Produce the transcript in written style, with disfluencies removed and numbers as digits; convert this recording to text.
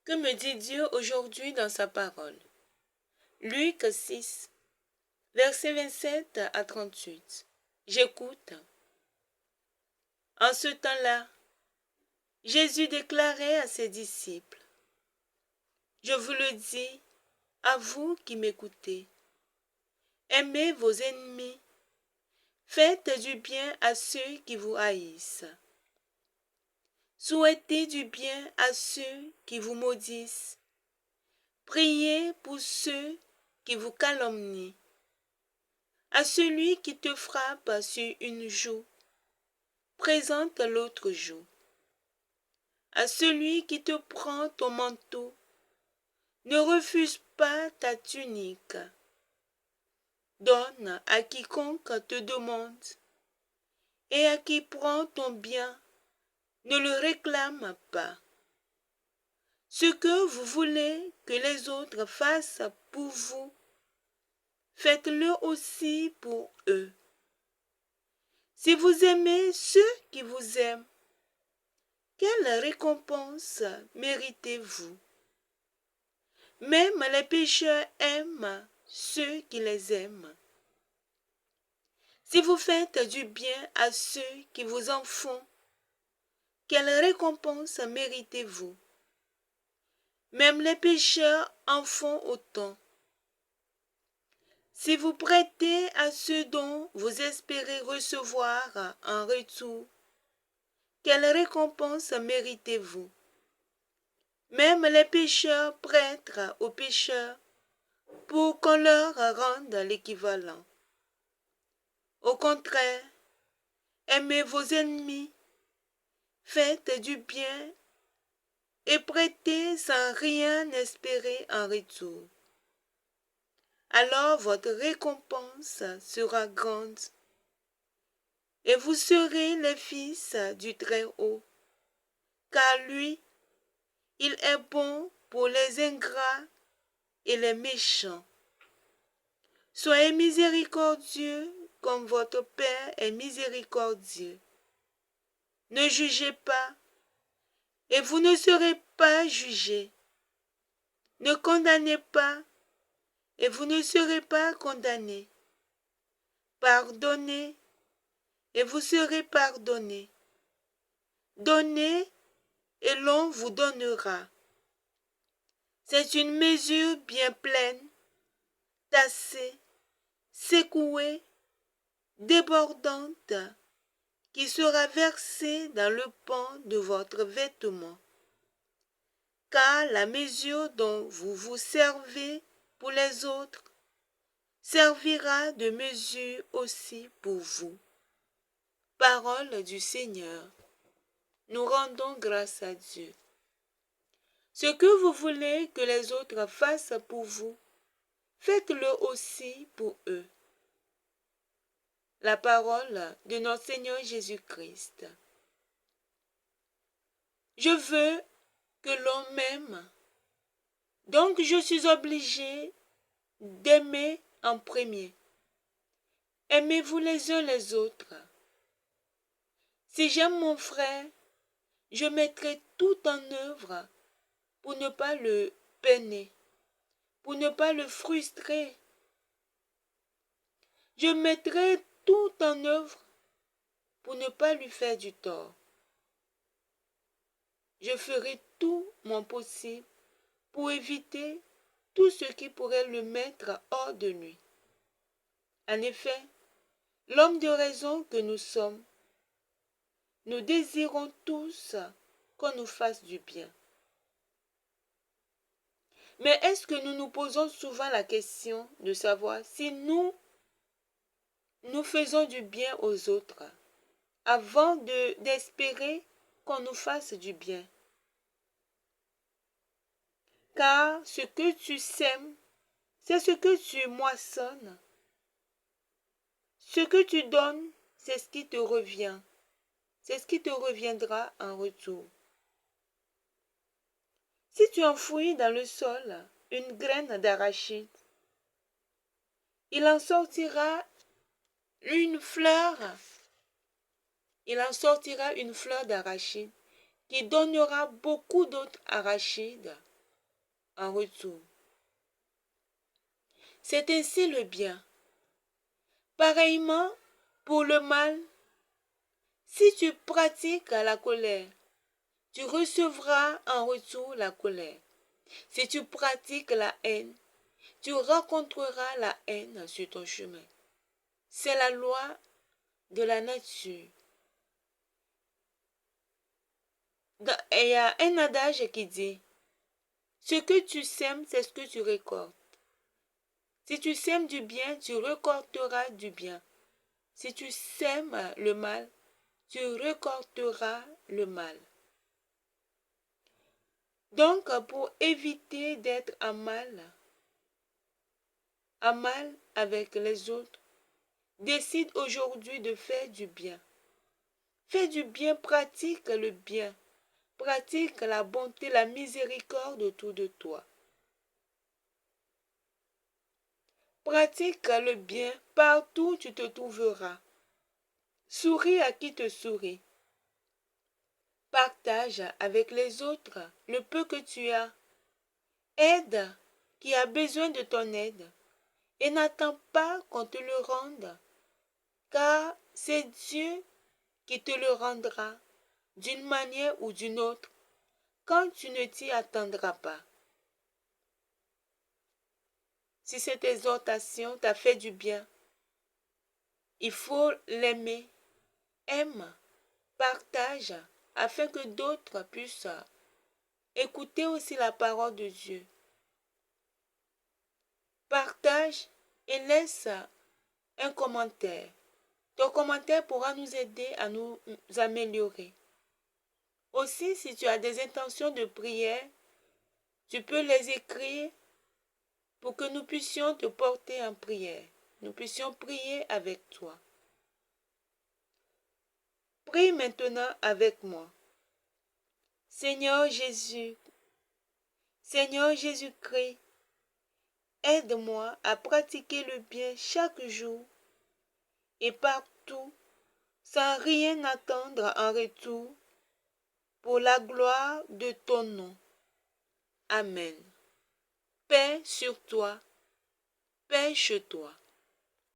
Que me dit Dieu aujourd'hui dans sa parole? Luc 6, versets 27 à 38. J'écoute. En ce temps-là, Jésus déclarait à ses disciples, « Je vous le dis, à vous qui m'écoutez, aimez vos ennemis, faites du bien à ceux qui vous haïssent, souhaitez du bien à ceux qui vous maudissent, priez pour ceux qui vous calomnient. À celui qui te frappe sur une joue, présente l'autre joue. À celui qui te prend ton manteau, ne refuse pas ta tunique. Donne à quiconque te demande, et à qui prend ton bien, ne le réclame pas. Ce que vous voulez que les autres fassent pour vous, faites-le aussi pour eux. Si vous aimez ceux qui vous aiment, quelle récompense méritez-vous? Même les pécheurs aiment ceux qui les aiment. Si vous faites du bien à ceux qui vous en font, quelle récompense méritez-vous? Même les pécheurs en font autant. Si vous prêtez à ceux dont vous espérez recevoir en retour, quelle récompense méritez-vous? Même les pécheurs prêtent aux pécheurs pour qu'on leur rende l'équivalent. Au contraire, aimez vos ennemis, faites du bien et prêtez sans rien espérer en retour. Alors votre récompense sera grande et vous serez les fils du Très-Haut, car lui, il est bon pour les ingrats et les méchants. Soyez miséricordieux comme votre Père est miséricordieux. Ne jugez pas, et vous ne serez pas jugés. Ne condamnez pas, et vous ne serez pas condamnés. Pardonnez, et vous serez pardonnés. Donnez, et l'on vous donnera. C'est une mesure bien pleine, tassée, secouée, débordante, qui sera versée dans le pan de votre vêtement. Car la mesure dont vous vous servez pour les autres servira de mesure aussi pour vous. Parole du Seigneur. Nous rendons grâce à Dieu. Ce que vous voulez que les autres fassent pour vous, faites-le aussi pour eux. La parole de notre Seigneur Jésus-Christ. Je veux que l'on m'aime, donc je suis obligé d'aimer en premier. Aimez-vous les uns les autres. Si j'aime mon frère, je mettrai tout en œuvre pour ne pas le peiner, pour ne pas le frustrer. Je mettrai tout en œuvre pour ne pas lui faire du tort. Je ferai tout mon possible pour éviter tout ce qui pourrait le mettre hors de lui. En effet, l'homme de raison que nous sommes, nous désirons tous qu'on nous fasse du bien. Mais est-ce que nous nous posons souvent la question de savoir si nous faisons du bien aux autres avant d'espérer qu'on nous fasse du bien? Car ce que tu sèmes, c'est ce que tu moissonnes. Ce que tu donnes, c'est ce qui te revient. C'est ce qui te reviendra en retour. Si tu enfouis dans le sol une graine d'arachide, il en sortira une fleur. Il en sortira une fleur d'arachide qui donnera beaucoup d'autres arachides en retour. C'est ainsi le bien. Pareillement, pour le mal, si tu pratiques la colère, tu recevras en retour la colère. Si tu pratiques la haine, tu rencontreras la haine sur ton chemin. C'est la loi de la nature. Il y a un adage qui dit, ce que tu sèmes, c'est ce que tu récoltes. Si tu sèmes du bien, tu récolteras du bien. Si tu sèmes le mal, tu récolteras le mal. Donc, pour éviter d'être en mal avec les autres, décide aujourd'hui de faire du bien. Fais du bien, pratique le bien. Pratique la bonté, la miséricorde autour de toi. Pratique le bien partout où tu te trouveras. Souris à qui te sourit. Partage avec les autres le peu que tu as. Aide qui a besoin de ton aide et n'attends pas qu'on te le rende, car c'est Dieu qui te le rendra d'une manière ou d'une autre quand tu ne t'y attendras pas. Si cette exhortation t'a fait du bien, il faut l'aimer. Aime, partage, afin que d'autres puissent écouter aussi la parole de Dieu. Partage et laisse un commentaire. Ton commentaire pourra nous aider à nous améliorer. Aussi, si tu as des intentions de prière, tu peux les écrire pour que nous puissions te porter en prière. Nous puissions prier avec toi. Prie maintenant avec moi. Seigneur Jésus, Seigneur Jésus-Christ, aide-moi à pratiquer le bien chaque jour et partout, sans rien attendre en retour, pour la gloire de ton nom. Amen. Paix sur toi, paix chez toi.